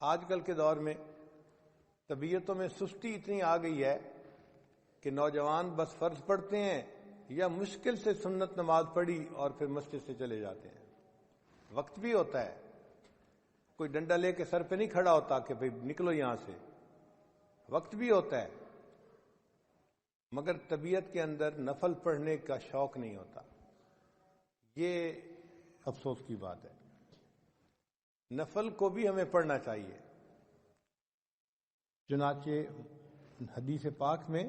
آج کل کے دور میں طبیعتوں میں سستی اتنی آ گئی ہے کہ نوجوان بس فرض پڑھتے ہیں یا مشکل سے سنت نماز پڑھی اور پھر مسجد سے چلے جاتے ہیں. وقت بھی ہوتا ہے، کوئی ڈنڈا لے کے سر پہ نہیں کھڑا ہوتا کہ بھئی نکلو یہاں سے، وقت بھی ہوتا ہے، مگر طبیعت کے اندر نفل پڑھنے کا شوق نہیں ہوتا. یہ افسوس کی بات ہے. نفل کو بھی ہمیں پڑھنا چاہیے. چنانچہ حدیث پاک میں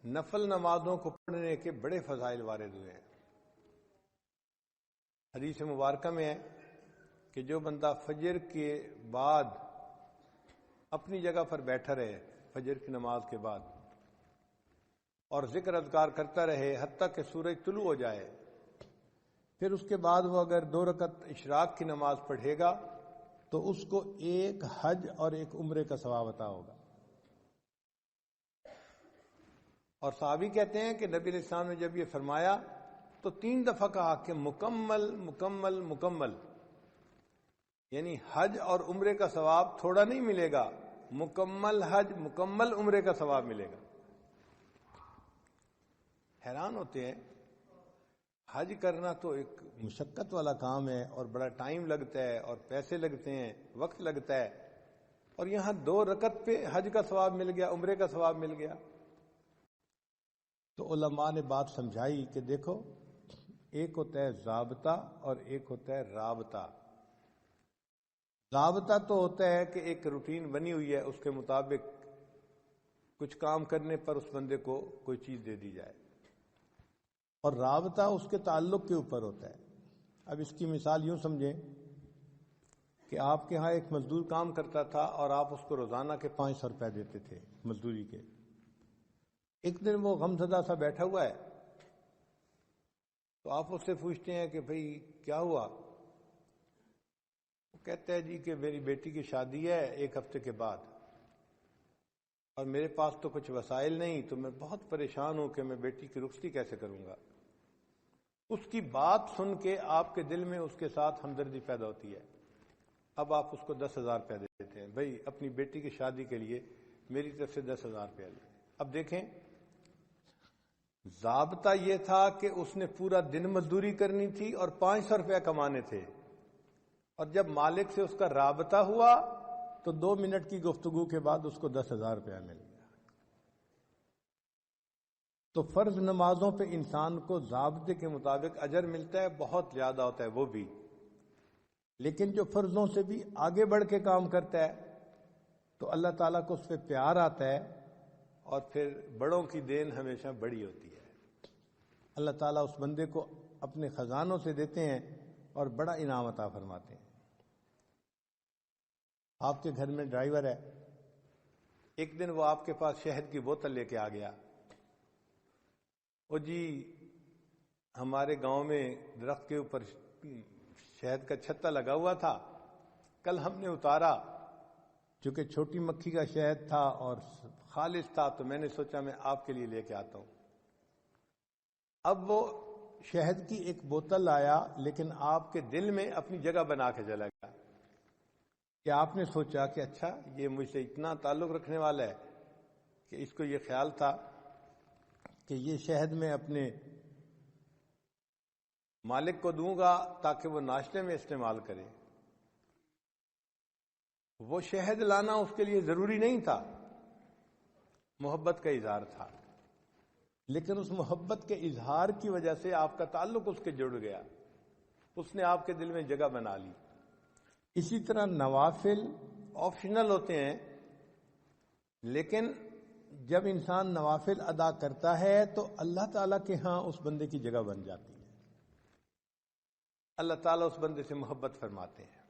نفل نمازوں کو پڑھنے کے بڑے فضائل وارد ہوئے ہیں. حدیث مبارکہ میں ہے کہ جو بندہ فجر کے بعد اپنی جگہ پر بیٹھا رہے، فجر کی نماز کے بعد، اور ذکر اذکار کرتا رہے حتیٰ کہ سورج طلوع ہو جائے، پھر اس کے بعد وہ اگر 2 رکعت اشراق کی نماز پڑھے گا تو اس کو ایک حج اور ایک عمرے کا ثواب عطا ہوگا. اور صحابی کہتے ہیں کہ نبی علیہ السلام نے جب یہ فرمایا تو 3 دفعہ کہا کہ مکمل مکمل مکمل، یعنی حج اور عمرے کا ثواب تھوڑا نہیں ملے گا، مکمل حج مکمل عمرے کا ثواب ملے گا. حیران ہوتے ہیں، حج کرنا تو ایک مشقت والا کام ہے اور بڑا ٹائم لگتا ہے اور پیسے لگتے ہیں، وقت لگتا ہے، اور یہاں 2 رکعت پہ حج کا ثواب مل گیا، عمرے کا ثواب مل گیا. تو علماء نے بات سمجھائی کہ دیکھو، ایک ہوتا ہے ضابطہ اور ایک ہوتا ہے رابطہ. ضابطہ تو ہوتا ہے کہ ایک روٹین بنی ہوئی ہے، اس کے مطابق کچھ کام کرنے پر اس بندے کو کوئی چیز دے دی جائے، اور رابطہ اس کے تعلق کے اوپر ہوتا ہے. اب اس کی مثال یوں سمجھیں کہ آپ کے ہاں ایک مزدور کام کرتا تھا اور آپ اس کو روزانہ کے 500 روپے دیتے تھے مزدوری کے. ایک دن وہ غمزدہ سا بیٹھا ہوا ہے تو آپ اس سے پوچھتے ہیں کہ بھئی کیا ہوا؟ وہ کہتا ہے جی کہ میری بیٹی کی شادی ہے 1 ہفتے کے بعد، اور میرے پاس تو کچھ وسائل نہیں، تو میں بہت پریشان ہوں کہ میں بیٹی کی رخصتی کیسے کروں گا. اس کی بات سن کے آپ کے دل میں اس کے ساتھ ہمدردی پیدا ہوتی ہے. اب آپ اس کو 10,000 روپے دیتے ہیں، بھئی اپنی بیٹی کی شادی کے لیے میری طرف سے 10,000 روپے لیں. اب دیکھیں، ضابطہ یہ تھا کہ اس نے پورا دن مزدوری کرنی تھی اور 500 روپے کمانے تھے، اور جب مالک سے اس کا رابطہ ہوا تو 2 منٹ کی گفتگو کے بعد اس کو 10,000 روپیہ مل گیا. تو فرض نمازوں پہ انسان کو ضابطے کے مطابق اجر ملتا ہے، بہت زیادہ ہوتا ہے وہ بھی، لیکن جو فرضوں سے بھی آگے بڑھ کے کام کرتا ہے تو اللہ تعالیٰ کو اس پہ پیار آتا ہے، اور پھر بڑوں کی دین ہمیشہ بڑی ہوتی ہے. اللہ تعالیٰ اس بندے کو اپنے خزانوں سے دیتے ہیں اور بڑا انعام عطا فرماتے ہیں. آپ کے گھر میں ڈرائیور ہے، ایک دن وہ آپ کے پاس شہد کی بوتل لے کے آ گیا. وہ جی ہمارے گاؤں میں درخت کے اوپر شہد کا چھتا لگا ہوا تھا، کل ہم نے اتارا، چونکہ چھوٹی مکھی کا شہد تھا اور خالص تھا تو میں نے سوچا میں آپ کے لیے لے کے آتا ہوں. اب وہ شہد کی ایک بوتل آیا، لیکن آپ کے دل میں اپنی جگہ بنا کے چلا گیا کہ آپ نے سوچا کہ اچھا یہ مجھ سے اتنا تعلق رکھنے والا ہے کہ اس کو یہ خیال تھا کہ یہ شہد میں اپنے مالک کو دوں گا تاکہ وہ ناشتے میں استعمال کرے. وہ شہد لانا اس کے لیے ضروری نہیں تھا، محبت کا اظہار تھا، لیکن اس محبت کے اظہار کی وجہ سے آپ کا تعلق اس کے جڑ گیا، اس نے آپ کے دل میں جگہ بنا لی. اسی طرح نوافل آپشنل ہوتے ہیں، لیکن جب انسان نوافل ادا کرتا ہے تو اللہ تعالیٰ کے ہاں اس بندے کی جگہ بن جاتی ہے، اللہ تعالیٰ اس بندے سے محبت فرماتے ہیں.